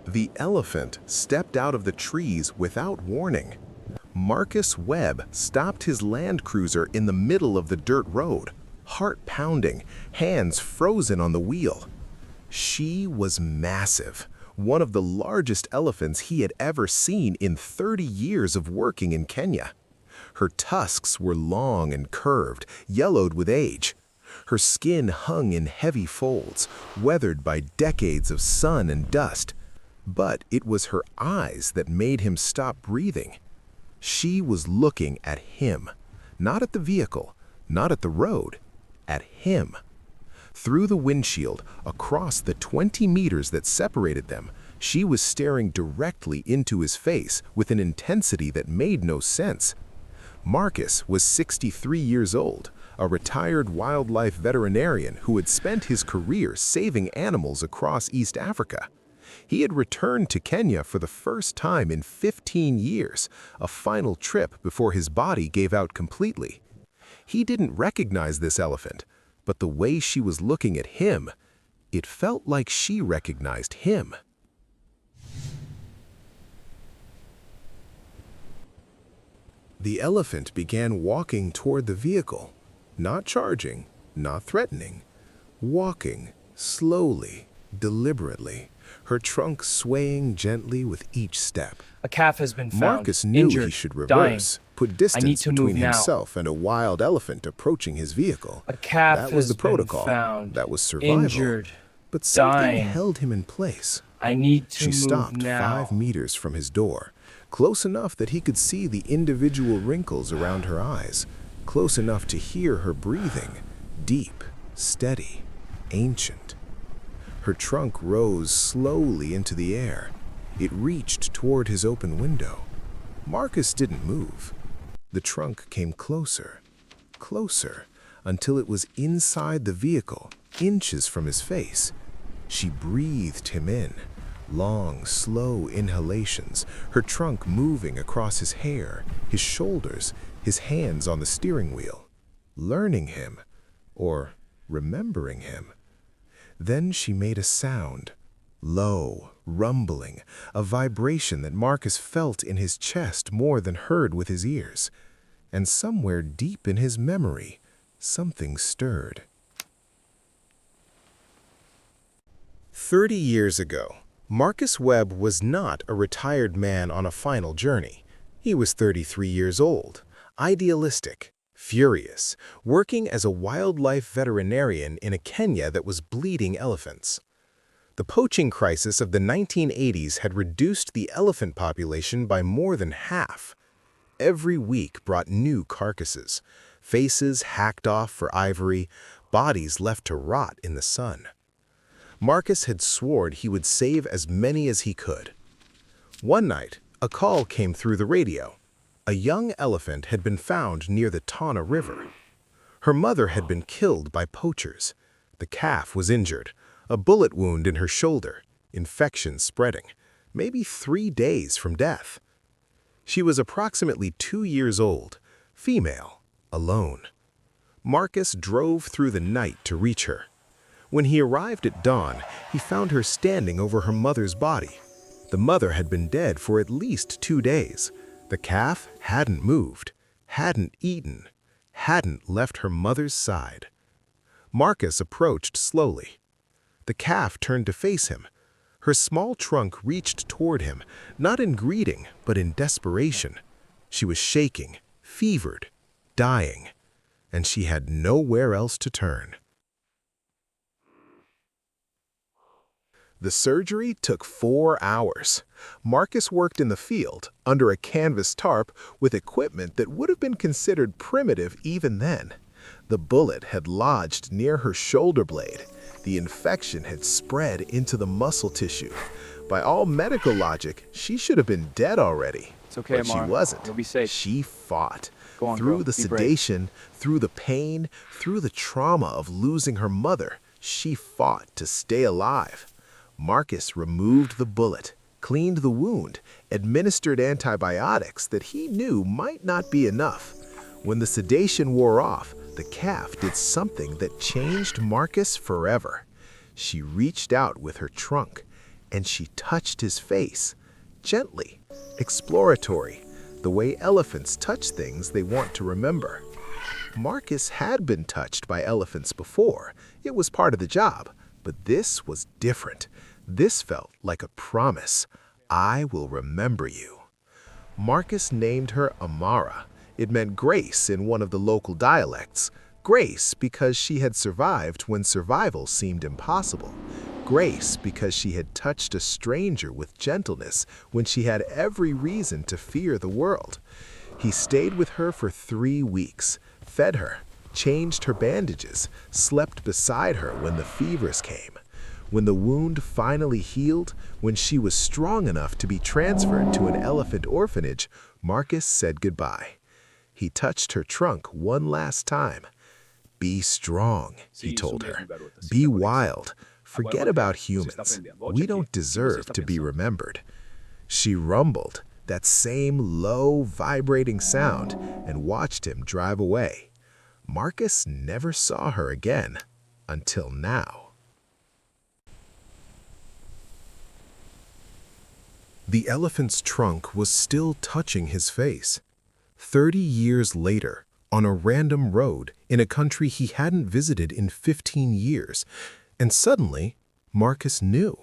The elephant stepped out of the trees without warning. Marcus Webb stopped his land cruiser in the middle of the dirt road, heart pounding, hands frozen on the wheel. She was massive, one of the largest elephants he had ever seen in 30 years of working in Kenya. Her tusks were long and curved, yellowed with age. Her skin hung in heavy folds, weathered by decades of sun and dust. But it was her eyes that made him stop breathing. She was looking at him, not at the vehicle, not at the road, at him. Through the windshield, across the 20 meters that separated them, she was staring directly into his face with an intensity that made no sense. Marcus was 63 years old, a retired wildlife veterinarian who had spent his career saving animals across East Africa. He had returned to Kenya for the first time in 15 years, a final trip before his body gave out completely. He didn't recognize this elephant, but the way she was looking at him, it felt like she recognized him. The elephant began walking toward the vehicle, not charging, not threatening, walking slowly, deliberately, her trunk swaying gently with each step. A calf has been found, Marcus knew injured, he should dying. reverse, put distance between himself and a wild elephant approaching his vehicle. A calf That was has the protocol. been found, That was survival. injured, But something dying. held him in place. I need to She move stopped now. 5 meters from his door, close enough that he could see the individual wrinkles around her eyes, close enough to hear her breathing, deep, steady, ancient. Her trunk rose slowly into the air. It reached toward his open window. Marcus didn't move. The trunk came closer, closer, until it was inside the vehicle, inches from his face. She breathed him in, long, slow inhalations, her trunk moving across his hair, his shoulders, his hands on the steering wheel, learning him, or remembering him. Then she made a sound, low, rumbling, a vibration that Marcus felt in his chest more than heard with his ears. And somewhere deep in his memory, something stirred. 30 years ago, Marcus Webb was not a retired man on a final journey. He was 33 years old, idealistic, furious, working as a wildlife veterinarian in a Kenya that was bleeding elephants. The poaching crisis of the 1980s had reduced the elephant population by more than half. Every week brought new carcasses, faces hacked off for ivory, bodies left to rot in the sun. Marcus had sworn he would save as many as he could. One night, a call came through the radio. A young elephant had been found near the Tana River. Her mother had been killed by poachers. The calf was injured, a bullet wound in her shoulder, infection spreading, maybe 3 days from death. She was approximately 2 years old, female, alone. Marcus drove through the night to reach her. When he arrived at dawn, he found her standing over her mother's body. The mother had been dead for at least 2 days. The calf hadn't moved, hadn't eaten, hadn't left her mother's side. Marcus approached slowly. The calf turned to face him. Her small trunk reached toward him, not in greeting, but in desperation. She was shaking, fevered, dying, and she had nowhere else to turn. The surgery took 4 hours. Marcus worked in the field, under a canvas tarp, with equipment that would have been considered primitive even then. The bullet had lodged near her shoulder blade. The infection had spread into the muscle tissue. By all medical logic, she should have been dead already. It's okay, but she Amar. wasn't. You'll be safe. She fought. Go on, Through bro. the Be brave. sedation, through the pain, through the trauma of losing her mother, she fought to stay alive. Marcus removed the bullet, cleaned the wound, administered antibiotics that he knew might not be enough. When the sedation wore off, the calf did something that changed Marcus forever. She reached out with her trunk, and she touched his face, gently, exploratory, the way elephants touch things they want to remember. Marcus had been touched by elephants before. It was part of the job, but this was different. This felt like a promise. I will remember you. Marcus named her Amara. It meant grace in one of the local dialects. Grace because she had survived when survival seemed impossible. Grace because she had touched a stranger with gentleness when she had every reason to fear the world. He stayed with her for 3 weeks, fed her, changed her bandages, slept beside her when the fevers came. When the wound finally healed, when she was strong enough to be transferred to an elephant orphanage, Marcus said goodbye. He touched her trunk one last time. Be strong, he told her. Be wild. Forget about humans. We don't deserve to be remembered. She rumbled, that same low, vibrating sound, and watched him drive away. Marcus never saw her again, until now. The elephant's trunk was still touching his face. 30 years later, on a random road in a country he hadn't visited in 15 years, and suddenly, Marcus knew.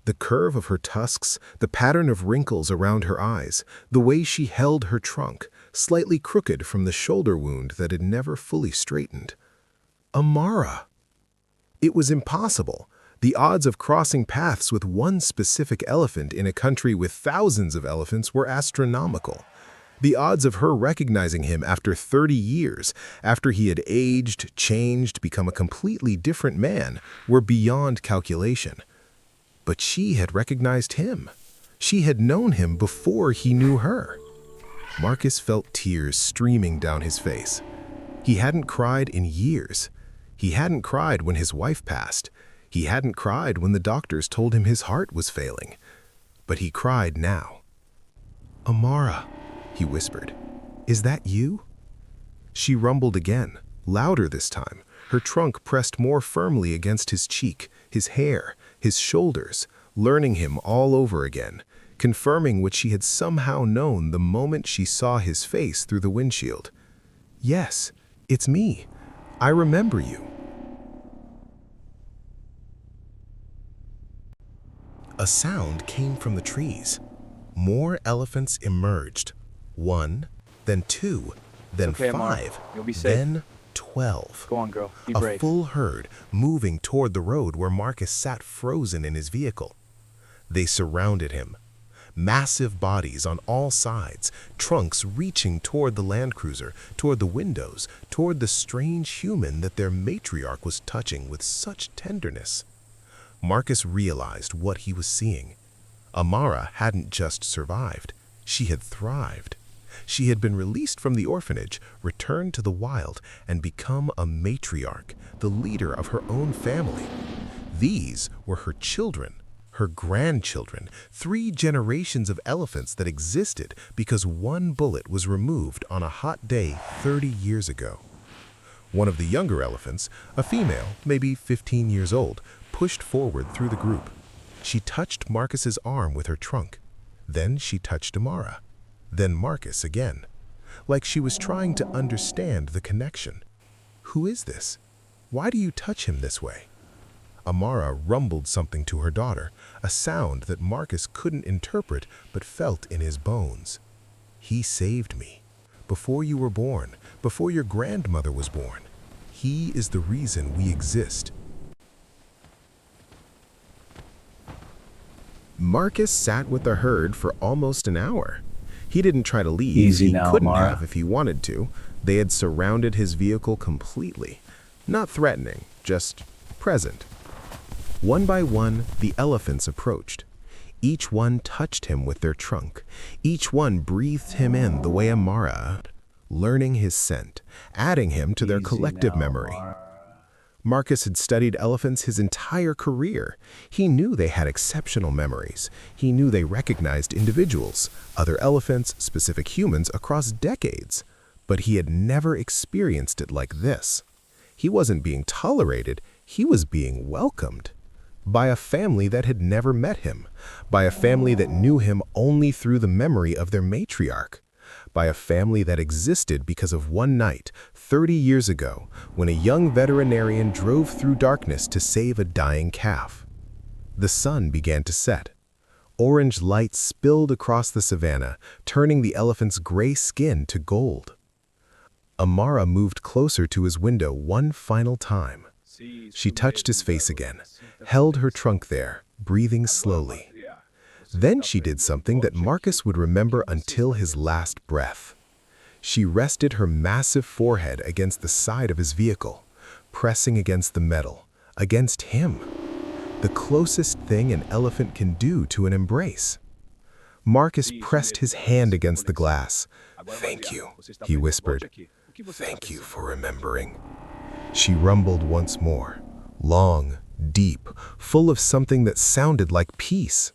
The curve of her tusks, the pattern of wrinkles around her eyes, the way she held her trunk, slightly crooked from the shoulder wound that had never fully straightened. Amara! It was impossible. The odds of crossing paths with one specific elephant in a country with thousands of elephants were astronomical. The odds of her recognizing him after 30 years, after he had aged, changed, become a completely different man, were beyond calculation. But she had recognized him. She had known him before he knew her. Marcus felt tears streaming down his face. He hadn't cried in years. He hadn't cried when his wife passed. He hadn't cried when the doctors told him his heart was failing. But he cried now. Amara, he whispered, is that you? She rumbled again, louder this time, her trunk pressed more firmly against his cheek, his hair, his shoulders, learning him all over again, confirming what she had somehow known the moment she saw his face through the windshield. Yes, it's me. I remember you. A sound came from the trees. More elephants emerged. 1, then 2, then 5, then 12. Go on, girl. Be brave. A full herd moving toward the road where Marcus sat frozen in his vehicle. They surrounded him. Massive bodies on all sides, trunks reaching toward the Land Cruiser, toward the windows, toward the strange human that their matriarch was touching with such tenderness. Marcus realized what he was seeing. Amara hadn't just survived. She had thrived. She had been released from the orphanage, returned to the wild, and become a matriarch, the leader of her own family. These were her children, her grandchildren, 3 generations of elephants that existed because one bullet was removed on a hot day 30 years ago. One of the younger elephants, a female, maybe 15 years old, pushed forward through the group. She touched Marcus's arm with her trunk. Then she touched Amara. Then Marcus again, like she was trying to understand the connection. Who is this? Why do you touch him this way? Amara rumbled something to her daughter, a sound that Marcus couldn't interpret but felt in his bones. He saved me. Before you were born, before your grandmother was born. He is the reason we exist. Marcus sat with the herd for almost an hour. He didn't try to leave. Easy now, he couldn't Amara. have if he wanted to. They had surrounded his vehicle completely. Not threatening, just present. One by one, the elephants approached. Each one touched him with their trunk. Each one breathed him in the way Amara had, learning his scent, adding him to their collective memory. Marcus had studied elephants his entire career. He knew they had exceptional memories. He knew they recognized individuals, other elephants, specific humans across decades. But he had never experienced it like this. He wasn't being tolerated, he was being welcomed. by a family that had never met him, by a family that knew him only through the memory of their matriarch, by a family that existed because of one night, 30 years ago, when a young veterinarian drove through darkness to save a dying calf. The sun began to set. Orange light spilled across the savanna, turning the elephant's gray skin to gold. Amara moved closer to his window one final time. She touched his face again, held her trunk there, breathing slowly. Then she did something that Marcus would remember until his last breath. She rested her massive forehead against the side of his vehicle, pressing against the metal, against him. The closest thing an elephant can do to an embrace. Marcus pressed his hand against the glass. "Thank you," he whispered. "Thank you for remembering." She rumbled once more, long, deep, full of something that sounded like peace.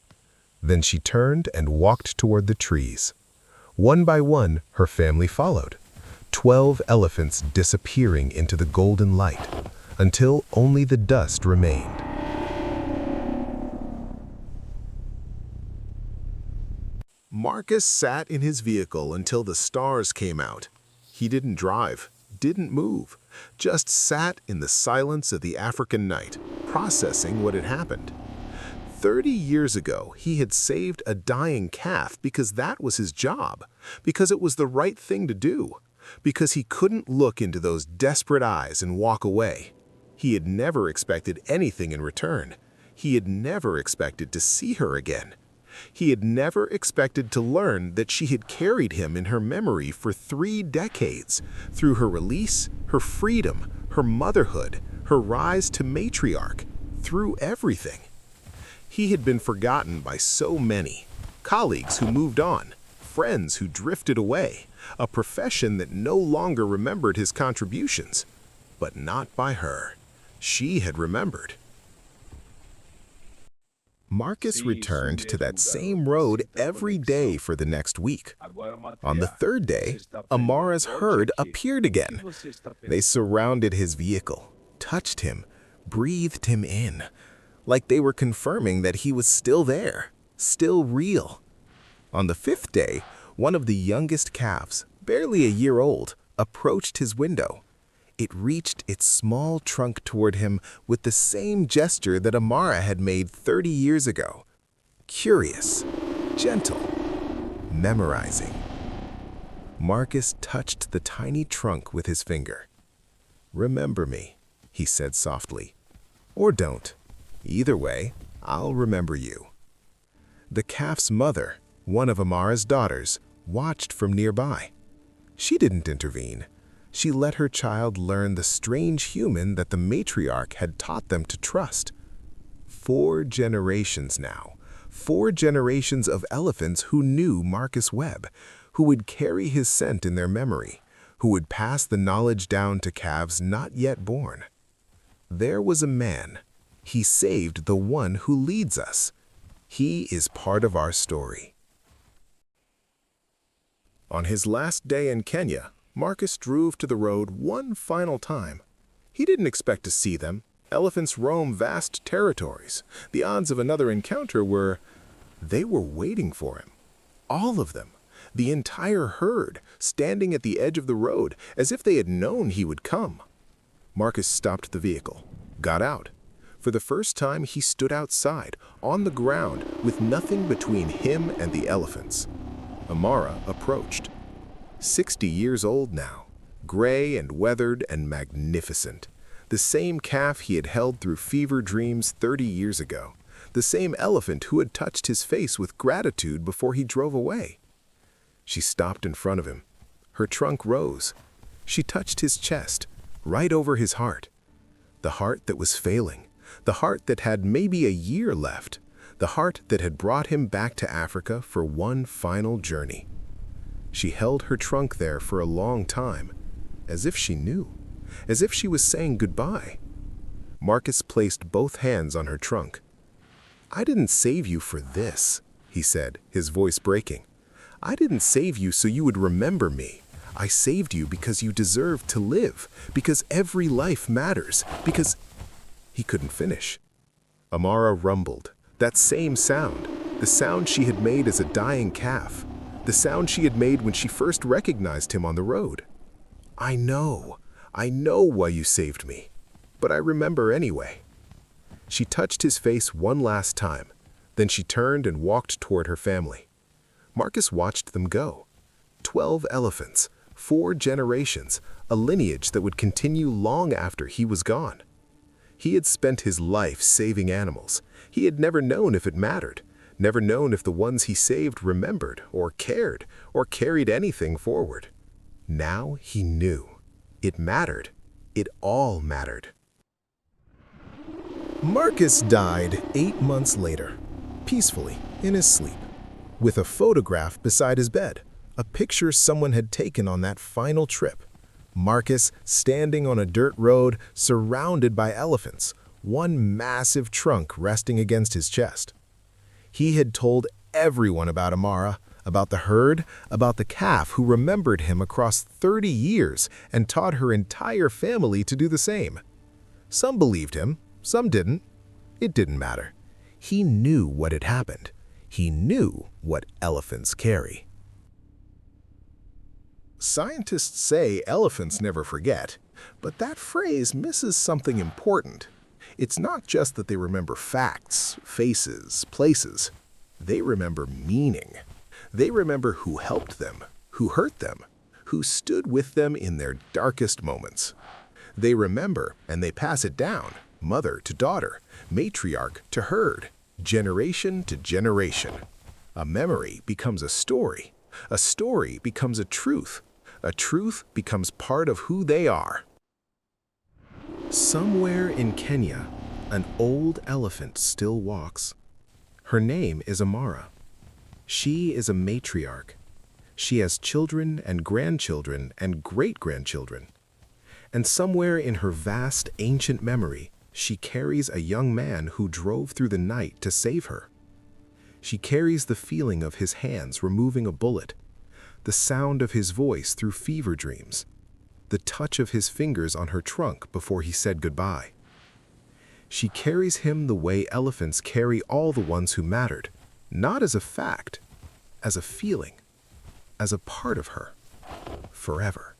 Then she turned and walked toward the trees. One by one, her family followed, 12 elephants disappearing into the golden light, until only the dust remained. Marcus sat in his vehicle until the stars came out. He didn't drive, didn't move, just sat in the silence of the African night, processing what had happened. 30 years ago, he had saved a dying calf because that was his job, because it was the right thing to do, because he couldn't look into those desperate eyes and walk away. He had never expected anything in return. He had never expected to see her again. He had never expected to learn that she had carried him in her memory for 3 decades, through her release, her freedom, her motherhood, her rise to matriarch, through everything. He had been forgotten by so many, colleagues who moved on, friends who drifted away, a profession that no longer remembered his contributions. But not by her. She had remembered. Marcus returned to that same road every day for the next week. On the 3rd day, Amara's herd appeared again. They surrounded his vehicle, touched him, breathed him in, like they were confirming that he was still there, still real. On the 5th day, one of the youngest calves, barely a year old, approached his window. It reached its small trunk toward him with the same gesture that Amara had made 30 years ago. Curious, gentle, memorizing. Marcus touched the tiny trunk with his finger. "Remember me," he said softly. "Or don't. Either way, I'll remember you." The calf's mother, one of Amara's daughters, watched from nearby. She didn't intervene. She let her child learn the strange human that the matriarch had taught them to trust. 4 generations now, 4 generations of elephants who knew Marcus Webb, who would carry his scent in their memory, who would pass the knowledge down to calves not yet born. There was a man. He saved the one who leads us. He is part of our story. On his last day in Kenya, Marcus drove to the road one final time. He didn't expect to see them. Elephants roam vast territories. The odds of another encounter they were waiting for him. All of them, the entire herd, standing at the edge of the road, as if they had known he would come. Marcus stopped the vehicle, got out. For the first time, he stood outside, on the ground, with nothing between him and the elephants. Amara approached. 60 years old now, gray and weathered and magnificent. The same calf he had held through fever dreams 30 years ago. The same elephant who had touched his face with gratitude before he drove away. She stopped in front of him. Her trunk rose. She touched his chest, right over his heart. The heart that was failing. The heart that had maybe a year left. The heart that had brought him back to Africa for one final journey. She held her trunk there for a long time, as if she knew, as if she was saying goodbye. Marcus placed both hands on her trunk. "I didn't save you for this," he said, his voice breaking. "I didn't save you so you would remember me. I saved you because you deserve to live, because every life matters, because—" He couldn't finish. Amara rumbled. That same sound, the sound she had made as a dying calf, the sound she had made when she first recognized him on the road. I know why you saved me, but I remember anyway. She touched his face one last time, then she turned and walked toward her family. Marcus watched them go. 12 elephants, 4 generations, a lineage that would continue long after he was gone. He had spent his life saving animals. He had never known if it mattered, never known if the ones he saved remembered or cared or carried anything forward. Now he knew. It mattered. It all mattered. Marcus died 8 months later, peacefully in his sleep, with a photograph beside his bed, a picture someone had taken on that final trip. Marcus standing on a dirt road surrounded by elephants, one massive trunk resting against his chest. He had told everyone about Amara, about the herd, about the calf who remembered him across 30 years and taught her entire family to do the same. Some believed him, some didn't. It didn't matter. He knew what had happened. He knew what elephants carry. Scientists say elephants never forget, but that phrase misses something important. It's not just that they remember facts, faces, places. They remember meaning. They remember who helped them, who hurt them, who stood with them in their darkest moments. They remember and they pass it down, mother to daughter, matriarch to herd, generation to generation. A memory becomes a story becomes a truth becomes part of who they are. Somewhere in Kenya, an old elephant still walks. Her name is Amara. She is a matriarch. She has children and grandchildren and great-grandchildren. And somewhere in her vast ancient memory, she carries a young man who drove through the night to save her. She carries the feeling of his hands removing a bullet, the sound of his voice through fever dreams, the touch of his fingers on her trunk before he said goodbye. She carries him the way elephants carry all the ones who mattered, not as a fact, as a feeling, as a part of her, forever.